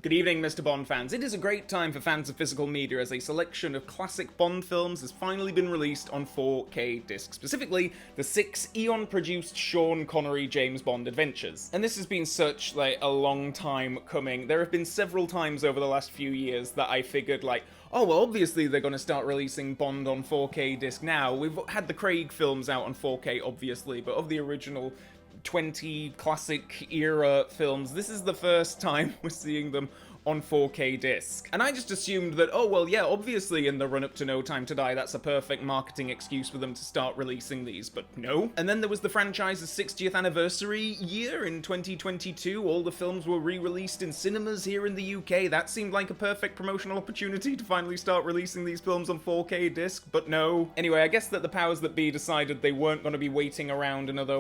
Good evening, Mr. Bond fans. It is a great time for fans of physical media as a selection of classic Bond films has finally been released on 4K disc, specifically the 6 Eon-produced Sean Connery James Bond adventures. And this has been such, a long time coming. There have been several times over the last few years that I figured, oh, well, obviously they're going to start releasing Bond on 4K disc now. We've had the Craig films out on 4K, obviously, but of the original 20 classic era films, this is the first time we're seeing them on 4K disc. And I just assumed that, oh well, yeah, obviously in the run-up to No Time to Die, that's a perfect marketing excuse for them to start releasing these, but no. And then there was the franchise's 60th anniversary year in 2022. All the films were re-released in cinemas here in the UK. That seemed like a perfect promotional opportunity to finally start releasing these films on 4K disc, but no. Anyway, I guess that the powers that be decided they weren't going to be waiting around another,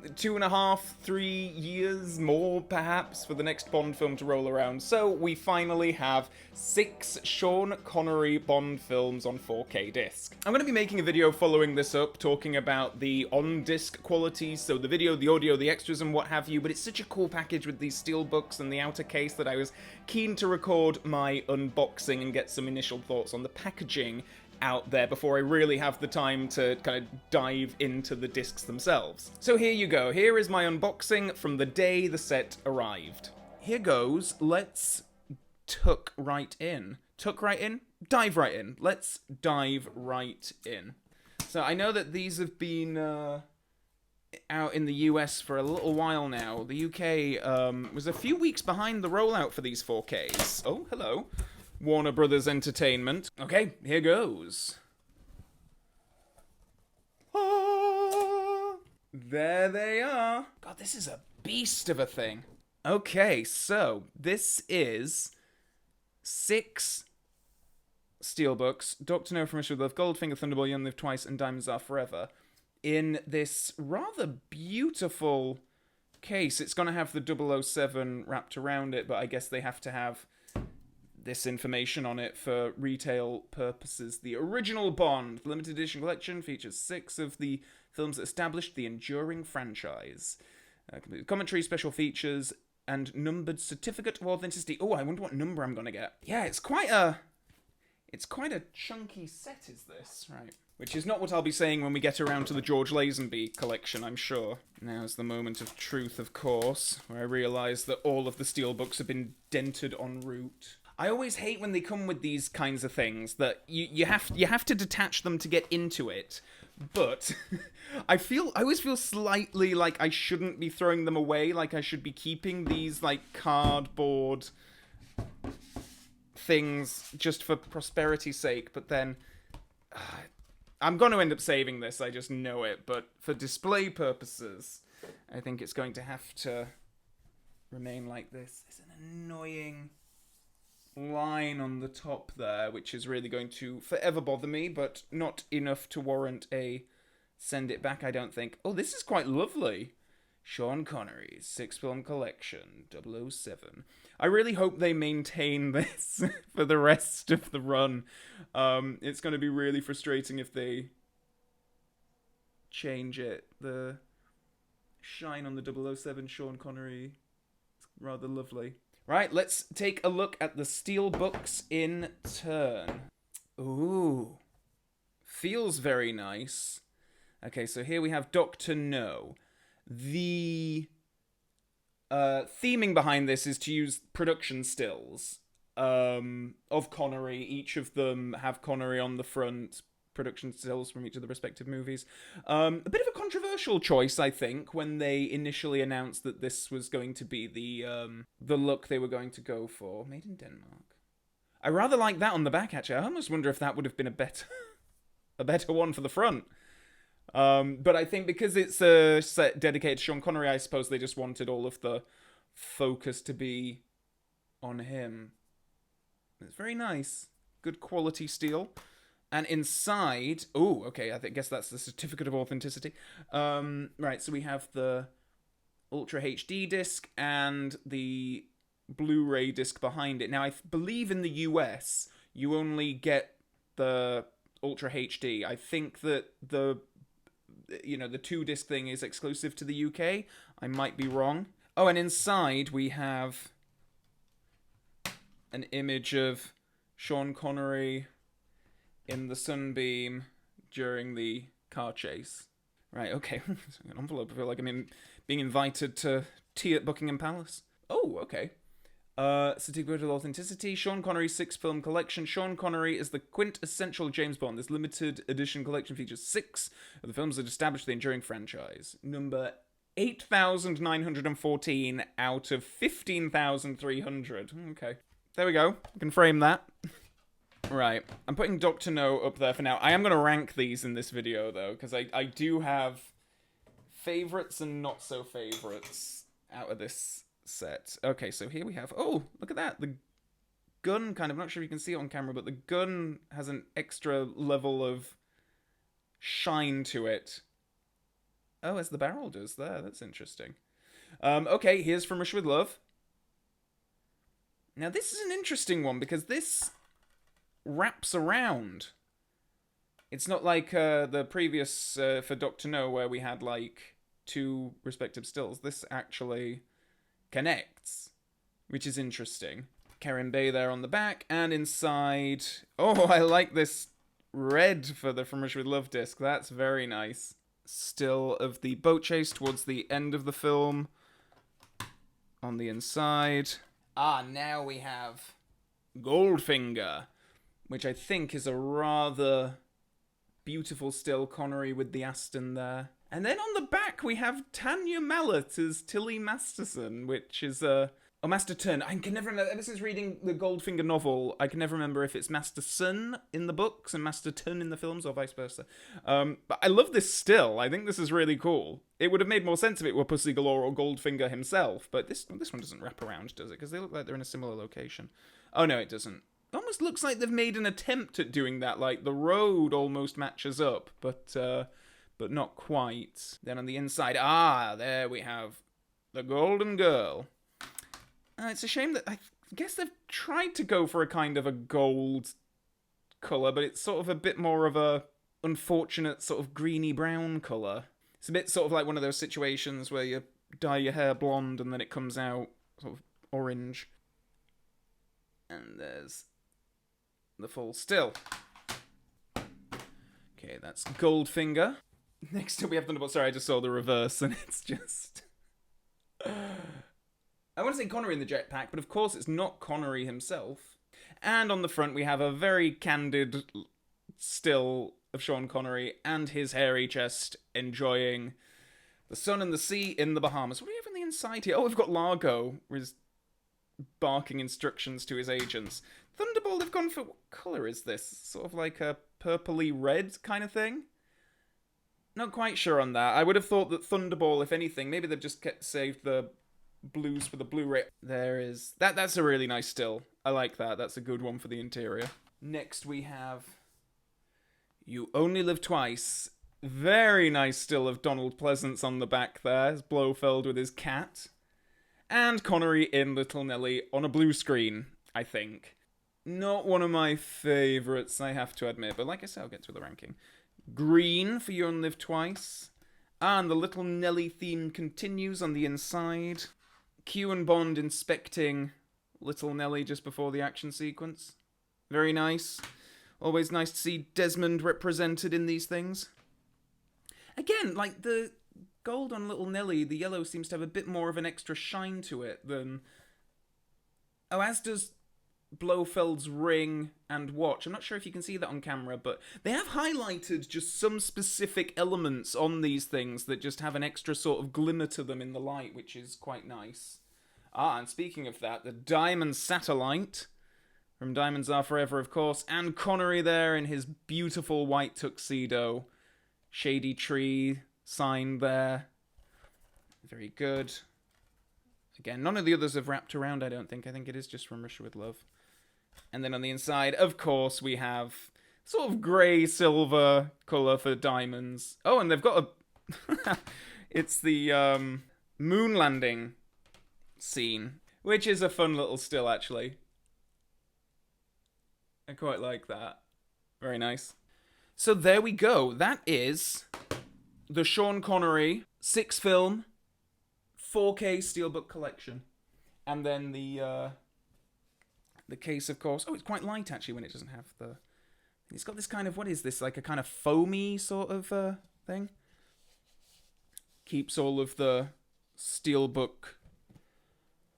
2.5, 3 years more, perhaps, for the next Bond film to roll around. So we finally have 6 Sean Connery Bond films on 4K disc. I'm going to be making a video following this up, talking about the on-disc quality, so the video, the audio, the extras, and what have you, but it's such a cool package with these Steelbooks and the outer case that I was keen to record my unboxing and get some initial thoughts on the packaging out there before I really have the time to kind of dive into the discs themselves. So here you go. Here is my unboxing from the day the set arrived. Here goes. Let's tuck right in. Tuck right in? Dive right in. Let's dive right in. So I know that these have been out in the US for a little while now. The UK was a few weeks behind the rollout for these 4Ks. Oh, hello. Warner Brothers Entertainment. Okay, here goes. Ah, there they are. God, this is a beast of a thing. Okay, so this is 6 Steelbooks. Doctor No, From Issue with Love, Goldfinger, Thunderball, Young Live Twice, and Diamonds Are Forever. In this rather beautiful case. It's going to have the 007 wrapped around it, but I guess they have to have this information on it for retail purposes. The original Bond limited edition collection features 6 of the films that established the enduring franchise. Commentary, special features, and numbered certificate of authenticity. Oh, I wonder what number I'm gonna get. Yeah, it's quite a chunky set, is this? Right. Which is not what I'll be saying when we get around to the George Lazenby collection, I'm sure. Now's the moment of truth, of course, where I realise that all of the Steelbooks have been dented en route. I always hate when they come with these kinds of things that you have to detach them to get into it. But I always feel slightly like I shouldn't be throwing them away, like I should be keeping these cardboard things just for prosperity's sake, but then I'm going to end up saving this, I just know it, but for display purposes, I think it's going to have to remain like this. It's an annoying line on the top there, which is really going to forever bother me, but not enough to warrant a send it back, I don't think. Oh, this is quite lovely. Sean Connery's 6-film collection, 007. I really hope they maintain this for the rest of the run. It's going to be really frustrating if they change it. The shine on the 007 Sean Connery is rather lovely. Right, let's take a look at the Steelbooks in turn. Ooh. Feels very nice. Okay, so here we have Dr. No. The theming behind this is to use production stills of Connery. Each of them have Connery on the front, production stills from each of the respective movies. A bit of a controversial choice, I think, when they initially announced that this was going to be the look they were going to go for. Made in Denmark. I rather like that on the back, actually. I almost wonder if that would have been a better one for the front. But I think because it's a set dedicated to Sean Connery, I suppose they just wanted all of the focus to be on him. It's very nice. Good quality steel. And inside, oh, okay, guess that's the certificate of authenticity. Right, so we have the Ultra HD disc and the Blu-ray disc behind it. Now, I believe in the US, you only get the Ultra HD. I think that the 2-disc thing is exclusive to the UK. I might be wrong. Oh, and inside we have an image of Sean Connery in the sunbeam during the car chase. Right, okay. An envelope. I feel like I'm being invited to tea at Buckingham Palace. Oh, okay. Certificate of Authenticity, Sean Connery's 6-film collection. Sean Connery is the quintessential James Bond. This limited edition collection features 6 of the films that established the enduring franchise. Number 8,914 out of 15,300. Okay. There we go. I can frame that. Right. I'm putting Dr. No up there for now. I am going to rank these in this video, though, because I do have favorites and not so favorites out of this set. Okay, so here we have... Oh, look at that. The gun kind of... I'm not sure if you can see it on camera, but the gun has an extra level of shine to it. Oh, as the barrel does there. That's interesting. Okay, here's From Russia with Love. Now, this is an interesting one, because this wraps around. It's not like the previous for Dr. No, where we had, like, 2 respective stills. This actually connects, which is interesting. Karen Bay there on the back, and inside... Oh, I like this red for the From Russia with Love disc. That's very nice. Still of the boat chase towards the end of the film. On the inside. Ah, now we have Goldfinger, which I think is a rather beautiful still Connery with the Aston there. And then on the back we have Tanya Mallet as Tilly Masterson, which is Oh, Masterton. I can never remember. Ever since reading the Goldfinger novel, I can never remember if it's Masterson in the books and Masterton in the films, or vice versa. But I love this still. I think this is really cool. It would have made more sense if it were Pussy Galore or Goldfinger himself, but this one doesn't wrap around, does it? Because they look like they're in a similar location. Oh, no, it doesn't. It almost looks like they've made an attempt at doing that. Like, the road almost matches up, but not quite. Then on the inside, there we have the Golden Girl. It's a shame that I guess they've tried to go for a kind of a gold colour, but it's sort of a bit more of a unfortunate sort of greeny brown colour. It's a bit sort of like one of those situations where you dye your hair blonde and then it comes out sort of orange. And there's the full still. Okay, that's Goldfinger. Next up we have Thunderbolt. Sorry, I just saw the reverse and it's just... I want to say Connery in the jetpack, but of course it's not Connery himself. And on the front we have a very candid still of Sean Connery and his hairy chest enjoying the sun and the sea in the Bahamas. What do we have on the inside here? Oh, we've got Largo, who's barking instructions to his agents. Thunderbolt, they've gone for... What colour is this? Sort of like a purpley red kind of thing? Not quite sure on that. I would have thought that Thunderball, if anything, maybe they've just saved the blues for the Blu-ray. There is... That's a really nice still. I like that. That's a good one for the interior. Next we have You Only Live Twice. Very nice still of Donald Pleasance on the back there. Blofeld with his cat. And Connery in Little Nelly on a blue screen, I think. Not one of my favourites, I have to admit. But like I said, I'll get to the ranking. Green for You Only Live Twice. And the Little Nelly theme continues on the inside. Q and Bond inspecting Little Nelly just before the action sequence. Very nice. Always nice to see Desmond represented in these things. Again, like the gold on Little Nelly, the yellow seems to have a bit more of an extra shine to it than... Oh, as does Blofeld's ring and watch. I'm not sure if you can see that on camera, but they have highlighted just some specific elements on these things that just have an extra sort of glimmer to them in the light, which is quite nice. And speaking of that, the Diamond Satellite from Diamonds Are Forever, of course, and Connery there in his beautiful white tuxedo. Shady tree sign there. Very good. Again, none of the others have wrapped around, I don't think. I think it is just From Russia with Love. And then on the inside, of course, we have sort of grey-silver colour for diamonds. Oh, and they've got a... It's the moon landing scene, which is a fun little still, actually. I quite like that. Very nice. So there we go. That is the Sean Connery 6-film 4K Steelbook collection. And then the The case, of course. Oh, it's quite light, actually, when it doesn't have the... It's got this kind of... What is this? Like a kind of foamy sort of thing? Keeps all of the Steelbook...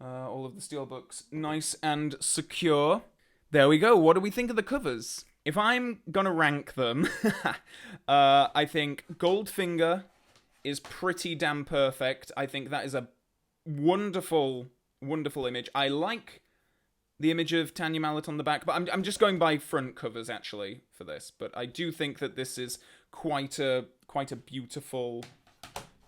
all of the Steelbooks nice and secure. There we go. What do we think of the covers? If I'm gonna rank them, I think Goldfinger is pretty damn perfect. I think that is a wonderful, wonderful image. I like the image of Tanya Mallet on the back, but I'm just going by front covers, actually, for this. But I do think that this is quite a beautiful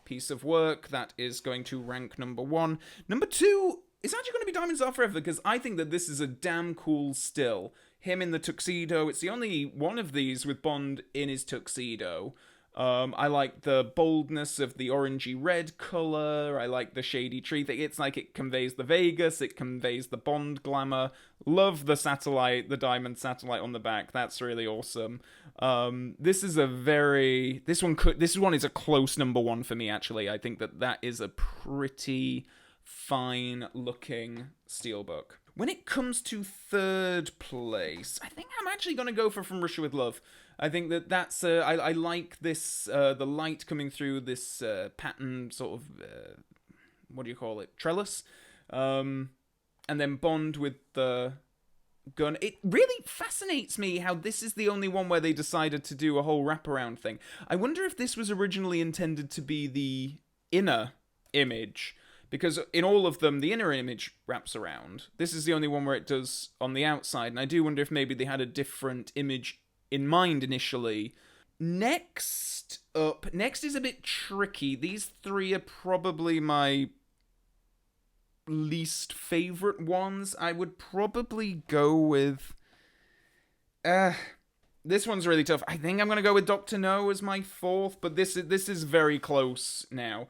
piece of work. That is going to rank number 1. Number 2 is actually going to be Diamonds Are Forever, because I think that this is a damn cool still. Him in the tuxedo. It's the only one of these with Bond in his tuxedo. I like the boldness of the orangey red colour. I like the shady tree thing. It's like it conveys the Vegas. It conveys the Bond glamour. Love the satellite, the diamond satellite on the back. That's really awesome. This is a very... This one is a close number 1 for me, actually. I think that is a pretty fine-looking Steelbook. When it comes to third place, I think I'm actually going to go for From Russia With Love. I think that's... I like this, the light coming through this pattern sort of... what do you call it? Trellis. And then Bond with the gun. It really fascinates me how this is the only one where they decided to do a whole wraparound thing. I wonder if this was originally intended to be the inner image, because in all of them, the inner image wraps around. This is the only one where it does on the outside, and I do wonder if maybe they had a different image in mind initially. Next is a bit tricky. These 3 are probably my least favorite ones. I would probably go with... this one's really tough. I think I'm going to go with Dr. No as my 4th, but this is very close now.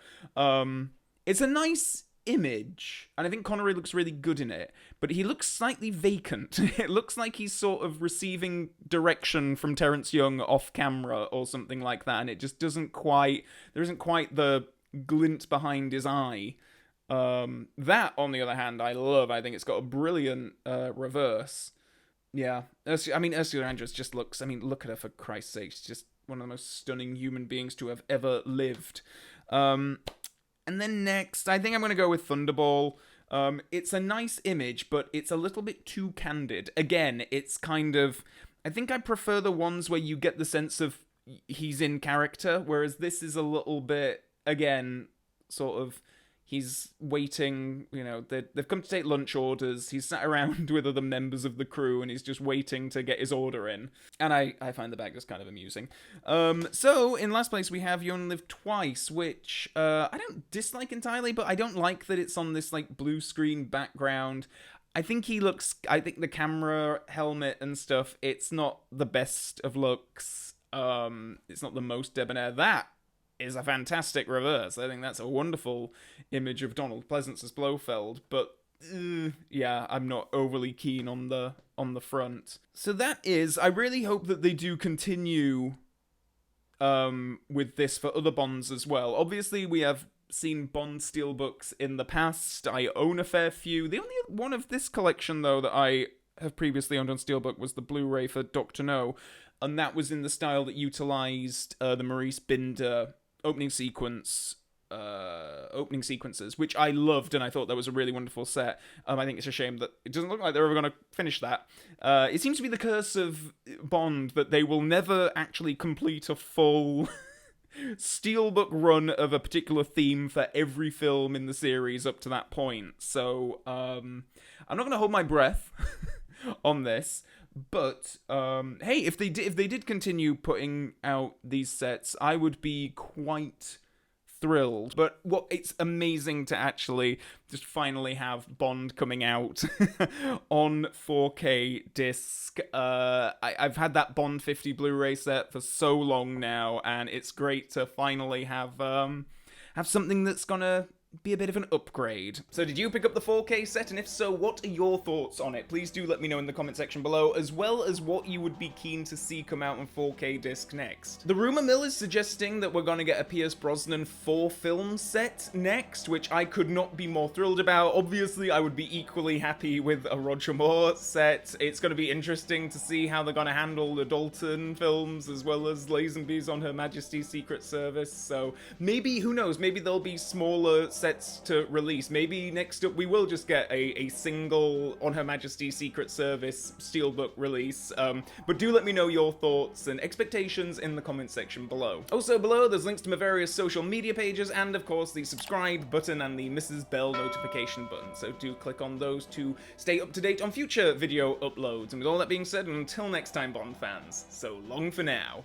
It's a nice image, and I think Connery looks really good in it, but he looks slightly vacant. It looks like he's sort of receiving direction from Terence Young off camera or something like that, and it just doesn't quite... There isn't quite the glint behind his eye. That, on the other hand, I love. I think it's got a brilliant reverse. Yeah. Ursula Andress just looks... I mean, look at her, for Christ's sake. She's just one of the most stunning human beings to have ever lived. And then next, I think I'm going to go with Thunderball. It's a nice image, but it's a little bit too candid. Again, it's kind of... I think I prefer the ones where you get the sense of he's in character, whereas this is a little bit, again, sort of... He's waiting, they've come to take lunch orders. He's sat around with other members of the crew, and he's just waiting to get his order in. And I find the bag just kind of amusing. So, in last place, we have You Only Live Twice, which I don't dislike entirely, but I don't like that it's on this, blue screen background. I think the camera, helmet, and stuff, it's not the best of looks. It's not the most debonair. That is a fantastic reverse. I think that's a wonderful image of Donald Pleasance as Blofeld, but yeah, I'm not overly keen on the front. So that is... I really hope that they do continue with this for other Bonds as well. Obviously, we have seen Bond Steelbooks in the past. I own a fair few. The only one of this collection, though, that I have previously owned on Steelbook was the Blu-ray for Dr. No, and that was in the style that utilised the Maurice Binder opening sequences, which I loved, and I thought that was a really wonderful set. I think it's a shame that it doesn't look like they're ever going to finish that. It seems to be the curse of Bond that they will never actually complete a full Steelbook run of a particular theme for every film in the series up to that point. So I'm not going to hold my breath on this. But hey, if they did continue putting out these sets, I would be quite thrilled. But it's amazing to actually just finally have Bond coming out on 4K disc. I've had that Bond 50 Blu-ray set for so long now, and it's great to finally have something that's gonna be a bit of an upgrade. So did you pick up the 4K set, and if so, what are your thoughts on it? Please do let me know in the comment section below, as well as what you would be keen to see come out on 4K disc next. The rumor mill is suggesting that we're gonna get a Pierce Brosnan 4-film set next, which I could not be more thrilled about. Obviously, I would be equally happy with a Roger Moore set. It's gonna be interesting to see how they're gonna handle the Dalton films, as well as Lazenby's on Her Majesty's Secret Service, so maybe, who knows, maybe there'll be smaller sets to release. Maybe next up we will just get a single On Her Majesty's Secret Service Steelbook release, but do let me know your thoughts and expectations in the comment section below. Also below, there's links to my various social media pages, and of course the subscribe button and the Mrs. Bell notification button, so do click on those to stay up to date on future video uploads. And with all that being said, until next time, Bond fans, so long for now.